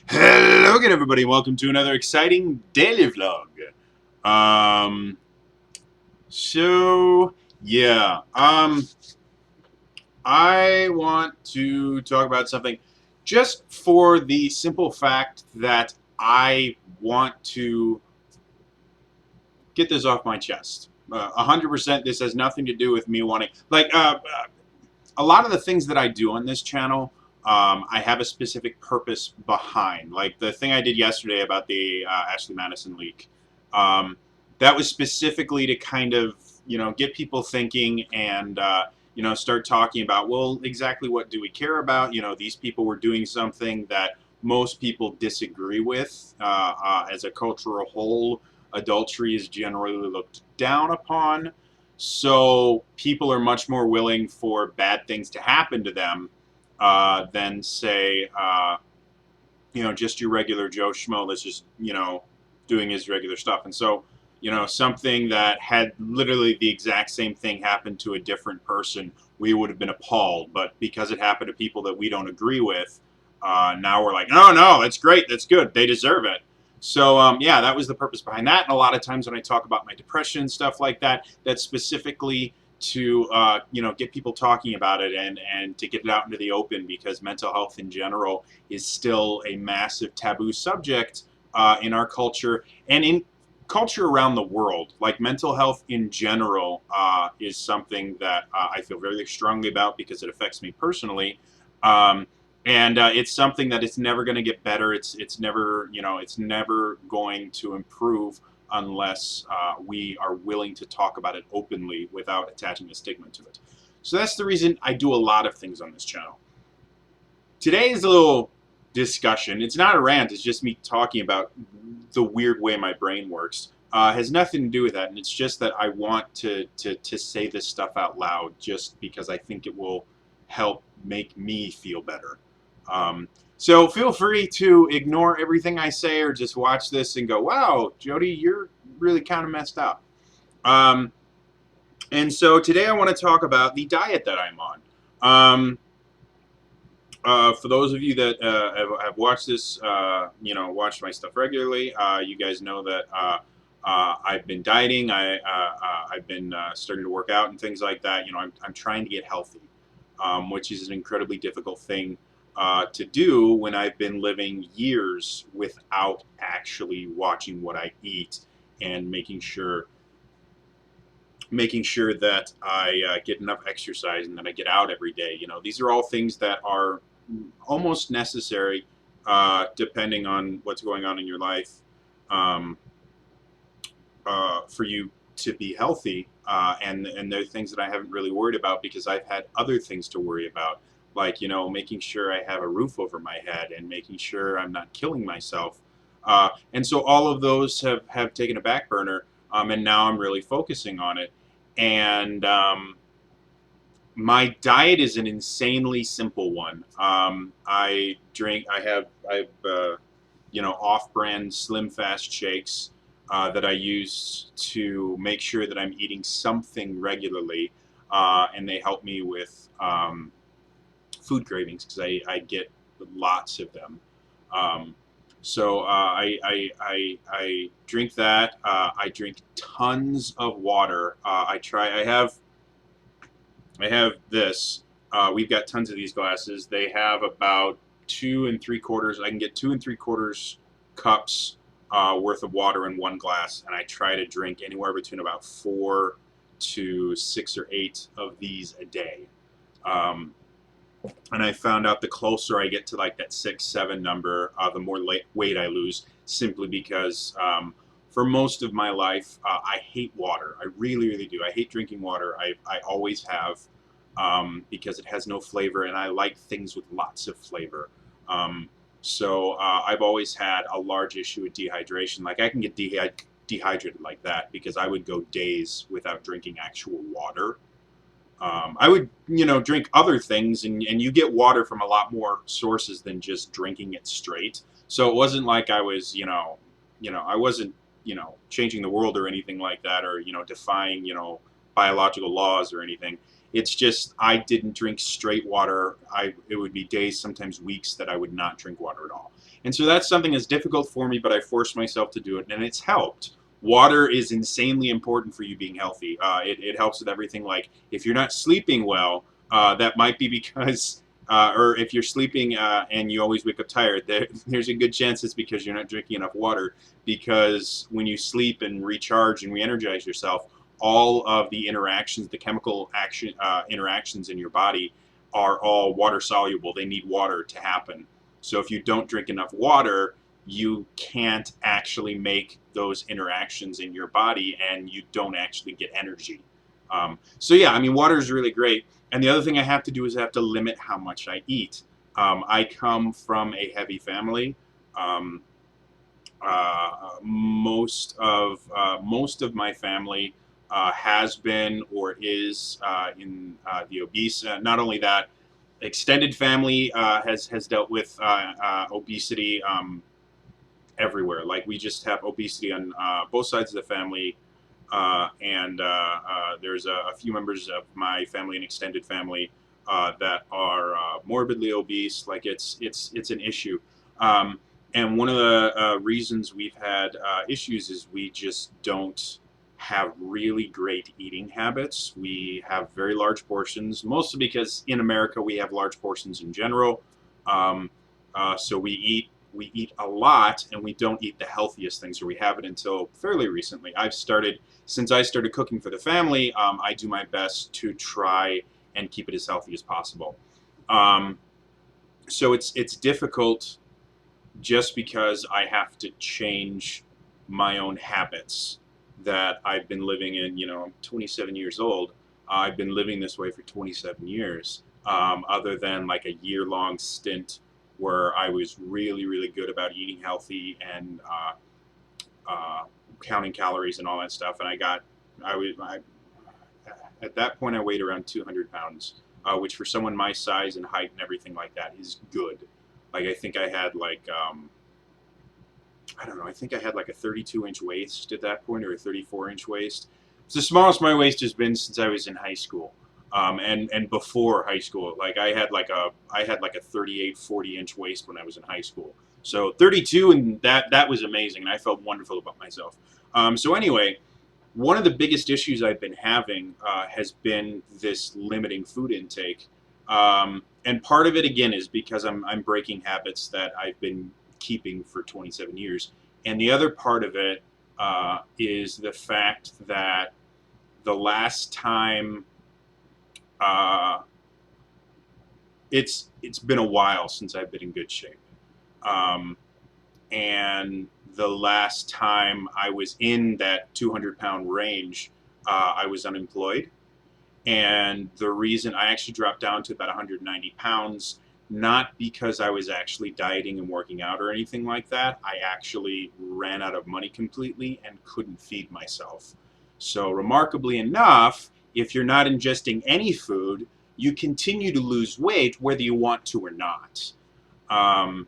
Hello again, everybody. Welcome to another exciting daily vlog. Um, so yeah, I want to talk about something just for the simple fact that I want to get this off my chest. 100%. This has nothing to do with me wanting a lot of the things that I do on this channel, I have a specific purpose behind. Like the thing I did yesterday about the Ashley Madison leak. Um, that was specifically to kind of, get people thinking and, start talking about, well, exactly what do we care about? These people were doing something that most people disagree with. As a cultural whole, adultery is generally looked down upon. So people are much more willing for bad things to happen to them than say, just your regular Joe Schmo that's just, doing his regular stuff. And so, something that had literally the exact same thing happen to a different person, we would have been appalled. But because it happened to people that we don't agree with, now we're like, oh no, that's great, that's good, they deserve it. So yeah, that was the purpose behind that. And a lot of times when I talk about my depression stuff like that, that's specifically to get people talking about it and to get it out into the open, because mental health in general is still a massive taboo subject in our culture and in culture around the world. Like mental health in general is something that I feel very strongly about because it affects me personally. Um, and it's something that it's never going to get better. It's never it's never going to improve unless we are willing to talk about it openly without attaching a stigma to it. So that's the reason I do a lot of things on this channel. Today's little discussion, it's not a rant, it's just me talking about the weird way my brain works. Has nothing to do with that, and it's just that I want to say this stuff out loud just because I think it will help make me feel better. So feel free to ignore everything I say or just watch this and go, wow, Jody, you're really kind of messed up. Um, and so today I want to talk about the diet that I'm on. For those of you that have watched this, watched my stuff regularly, you guys know that I've been dieting. I've been starting to work out and things like that. I'm trying to get healthy, which is an incredibly difficult thing to do when I've been living years without actually watching what I eat and making sure that I get enough exercise and that I get out every day. These are all things that are almost necessary, depending on what's going on in your life, um, for you to be healthy. And they're things that I haven't really worried about because I've had other things to worry about, like making sure I have a roof over my head and making sure I'm not killing myself. And so all of those have taken a back burner, and now I'm really focusing on it. And my diet is an insanely simple one. I have off-brand Slim Fast shakes that I use to make sure that I'm eating something regularly, and they help me with food cravings because I get lots of them. Um, so I drink that. I drink tons of water. I have this. We've got tons of these glasses. They have about 2 3/4. I can get 2 3/4 cups worth of water in one glass, and I try to drink anywhere between about 4 to 6 or 8 of these a day. Um, and I found out the closer I get to like that 6 7 number, the more weight I lose, simply because for most of my life I hate water. I really really do. I hate drinking water. I always have, because it has no flavor, and I like things with lots of flavor. So I've always had a large issue with dehydration. Like I can get dehydrated like that because I would go days without drinking actual water. I would, drink other things, and you get water from a lot more sources than just drinking it straight. So it wasn't like I was, I wasn't, changing the world or anything like that, or defying, biological laws or anything. It's just I didn't drink straight water. It would be days, sometimes weeks, that I would not drink water at all. And so that's something that's difficult for me, but I forced myself to do it, and it's helped. Water is insanely important for you being healthy. It helps with everything. Like if you're not sleeping well, that might be because, or if you're sleeping and you always wake up tired, there's a good chance it's because you're not drinking enough water. Because when you sleep and recharge and re-energize yourself, all of the interactions, the chemical action interactions in your body, are all water soluble. They need water to happen. So if you don't drink enough water, you can't actually make those interactions in your body, and you don't actually get energy. So yeah, I mean, water is really great. And the other thing I have to do is I have to limit how much I eat. I come from a heavy family. Um, most of my family has been or is in the obese. Not only that, extended family has dealt with obesity everywhere. Like we just have obesity on both sides of the family, and there's a few members of my family and extended family that are morbidly obese. Like it's an issue. Um, and one of the reasons we've had issues is we just don't have really great eating habits. We have very large portions, mostly because in America we have large portions in general. Um, so we eat a lot, and we don't eat the healthiest things, or we haven't until fairly recently. Since I started cooking for the family, I do my best to try and keep it as healthy as possible. Um, so it's difficult just because I have to change my own habits that I've been living in. I'm 27 years old. I've been living this way for 27 years, other than like a year-long stint where I was really, really good about eating healthy and uh, counting calories and all that stuff. And at that point, I weighed around 200 pounds, which for someone my size and height and everything like that is good. Like I think I had like I don't know. I think I had like a 32-inch waist at that point, or a 34-inch waist. It's the smallest my waist has been since I was in high school, and before high school. Like I had like a 38, 40-inch waist when I was in high school. So 32, and that was amazing, and I felt wonderful about myself. So anyway, one of the biggest issues I've been having has been this limiting food intake. And part of it, again, is because I'm breaking habits that I've been keeping for 27 years. And the other part of it is the fact that the last time uh, it's been a while since I've been in good shape. Um, and the last time I was in that 200-pound range, I was unemployed. And the reason I actually dropped down to about 190 pounds, not because I was actually dieting and working out or anything like that. I actually ran out of money completely and couldn't feed myself. So, remarkably enough, if you're not ingesting any food, you continue to lose weight whether you want to or not. Um,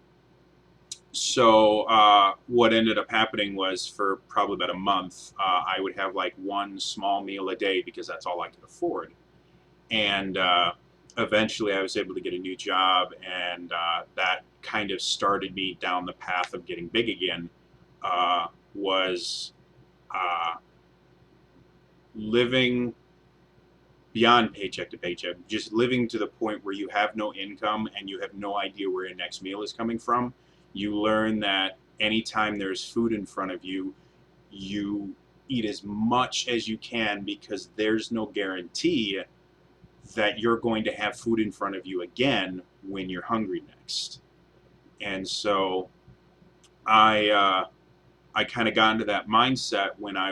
so what ended up happening was, for probably about a month, I would have like one small meal a day because that's all I could afford. And eventually I was able to get a new job, and that kind of started me down the path of getting big again. Was uh, living beyond paycheck to paycheck, just living to the point where you have no income and you have no idea where your next meal is coming from. You learn that anytime there's food in front of you, you eat as much as you can, because there's no guarantee that you're going to have food in front of you again when you're hungry next. And so I kind of got into that mindset when I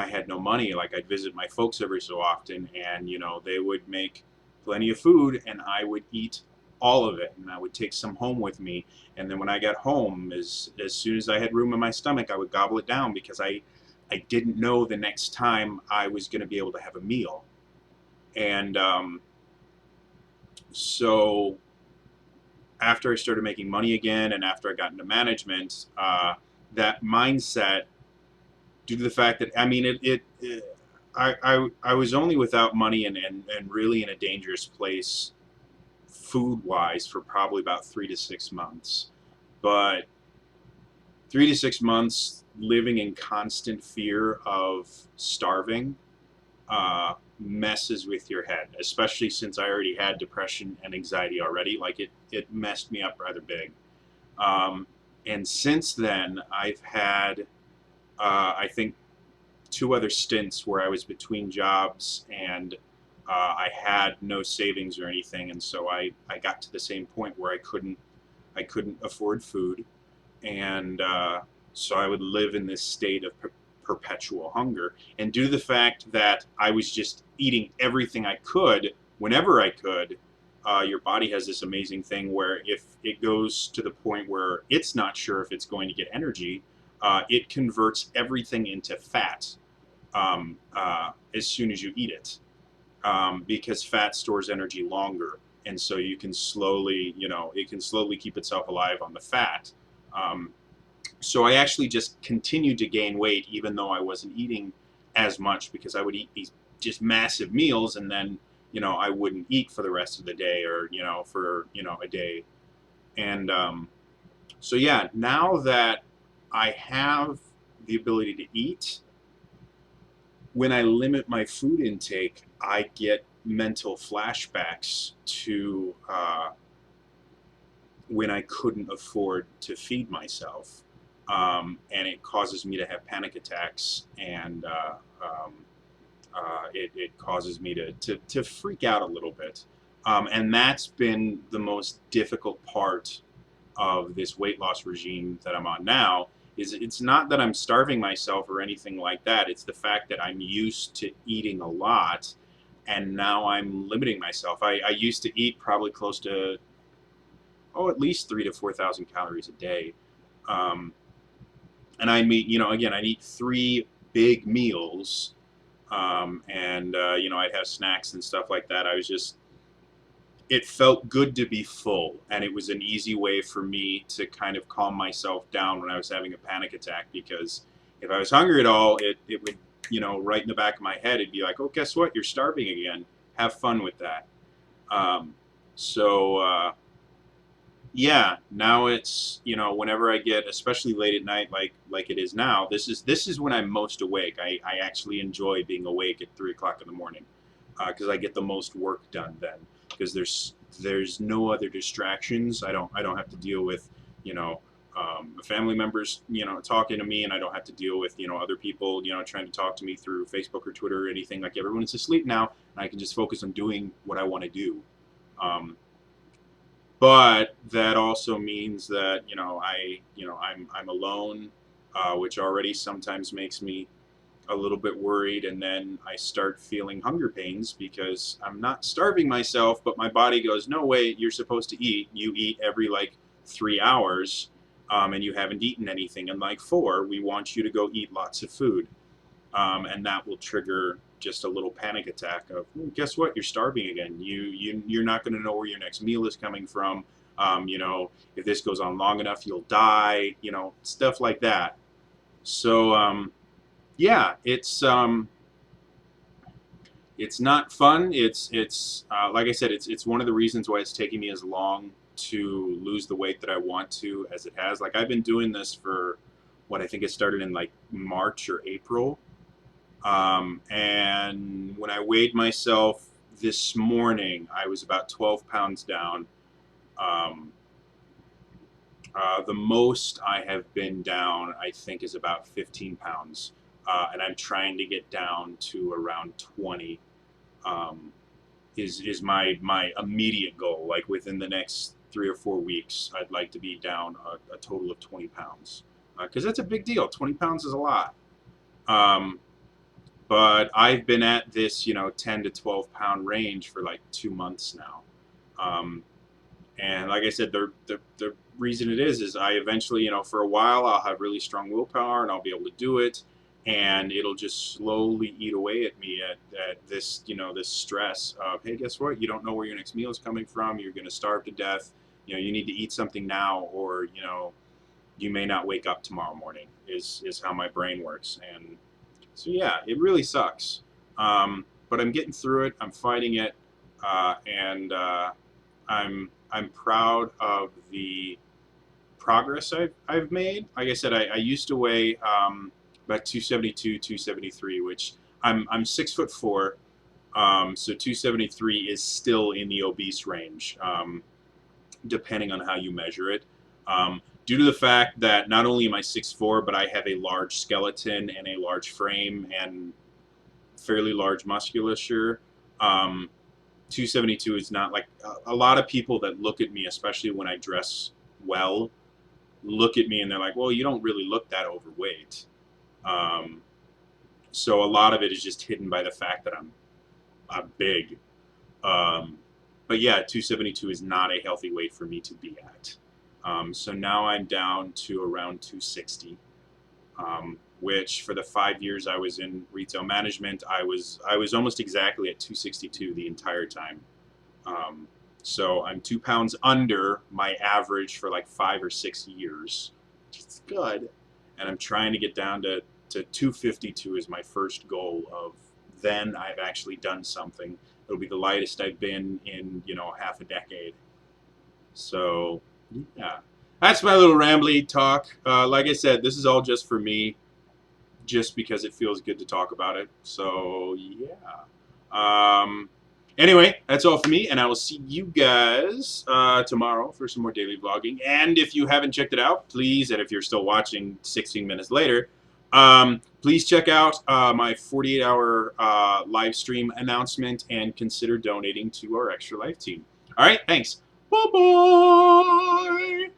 had no money. Like I'd visit my folks every so often, and they would make plenty of food, and I would eat all of it, and I would take some home with me. And then when I got home, as soon as I had room in my stomach, I would gobble it down, because I didn't know the next time I was going to be able to have a meal. And so after I started making money again, and after I got into management, that mindset due to the fact that I mean I was only without money and really in a dangerous place food wise for probably about 3 to 6 months. But 3 to 6 months living in constant fear of starving messes with your head, especially since I already had depression and anxiety already. Like it messed me up rather big. Um, and since then, I've had, I think, two other stints where I was between jobs and I had no savings or anything, and so I got to the same point where I couldn't afford food, and so I would live in this state of perpetual hunger. And due to the fact that I was just eating everything I could whenever I could, your body has this amazing thing where if it goes to the point where it's not sure if it's going to get energy, it converts everything into fat as soon as you eat it, because fat stores energy longer, and so you can slowly, it can slowly keep itself alive on the fat. Um, so I actually just continued to gain weight even though I wasn't eating as much because I would eat these just massive meals and then I wouldn't eat for the rest of the day or for a day. And so yeah, now that I have the ability to eat, when I limit my food intake, I get mental flashbacks to when I couldn't afford to feed myself. And it causes me to have panic attacks, and it causes me to freak out a little bit. And that's been the most difficult part of this weight loss regime that I'm on now. Is it's not that I'm starving myself or anything like that. It's the fact that I'm used to eating a lot, and now I'm limiting myself. I used to eat probably close to at least 3 to 4 thousand calories a day. Um, and I mean, again, I'd eat three big meals, and I'd have snacks and stuff like that. It felt good to be full, and it was an easy way for me to kind of calm myself down when I was having a panic attack. Because if I was hungry at all, it would, right in the back of my head, it'd be like, oh, guess what? You're starving again. Have fun with that. Um, so yeah, now it's whenever I get, especially late at night, like it is now. This is when I'm most awake. I actually enjoy being awake at 3 o'clock in the morning because I get the most work done then. Because there's no other distractions. I don't have to deal with family members talking to me, and I don't have to deal with other people trying to talk to me through Facebook or Twitter or anything. Like everyone's asleep now, and I can just focus on doing what I want to do. Um, but that also means that I'm alone, which already sometimes makes me a little bit worried, and then I start feeling hunger pains because I'm not starving myself, but my body goes, no way, you're supposed to eat. You eat every like 3 hours, and you haven't eaten anything in like four. We want you to go eat lots of food, and that will trigger just a little panic attack of, guess what? You're starving again. You're not going to know where your next meal is coming from. If this goes on long enough, you'll die. Stuff like that. So yeah, it's not fun. It's like I said, it's one of the reasons why it's taking me as long to lose the weight that I want to as it has. Like I've been doing this for what I think it started in like March or April. And when I weighed myself this morning, I was about 12 pounds down. Um, the most I have been down, I think, is about 15 pounds. And I'm trying to get down to around 20. Um, is my immediate goal. Like within the next 3 or 4 weeks, I'd like to be down a total of 20 pounds. Because that's a big deal. 20 pounds is a lot. Um, but I've been at this, 10 to 12 pound range for like 2 months now. Um, and like I said, the reason it is I eventually, for a while, I'll have really strong willpower and I'll be able to do it. And it'll just slowly eat away at me at this, this stress of, hey, guess what? You don't know where your next meal is coming from. You're going to starve to death. You need to eat something now, or, you may not wake up tomorrow morning. Is how my brain works, and so yeah, it really sucks. But I'm getting through it. I'm fighting it, and I'm proud of the progress I've made. Like I said, I used to weigh about 272, 273, which I'm 6'4". So 273 is still in the obese range, depending on how you measure it. Due to the fact that not only am I 6'4", but I have a large skeleton and a large frame and fairly large musculature. 272 is not like a lot of people that look at me, especially when I dress well, look at me and they're like, well, you don't really look that overweight. So a lot of it is just hidden by the fact that I'm big. But yeah, 272 is not a healthy weight for me to be at. So now I'm down to around 260, which for the 5 years I was in retail management, I was almost exactly at 262 the entire time. So I'm 2 pounds under my average for like 5 or 6 years. It's good. And I'm trying to get down to 252 is my first goal of then I've actually done something. It'll be the lightest I've been in, half a decade. So, yeah. That's my little rambly talk. Like I said, this is all just for me, just because it feels good to talk about it. So, yeah. Anyway, that's all for me, and I will see you guys tomorrow for some more daily vlogging. And if you haven't checked it out, please, and if you're still watching 16 minutes later, please check out my 48-hour live stream announcement and consider donating to our Extra Life team. All right, thanks. Bye-bye.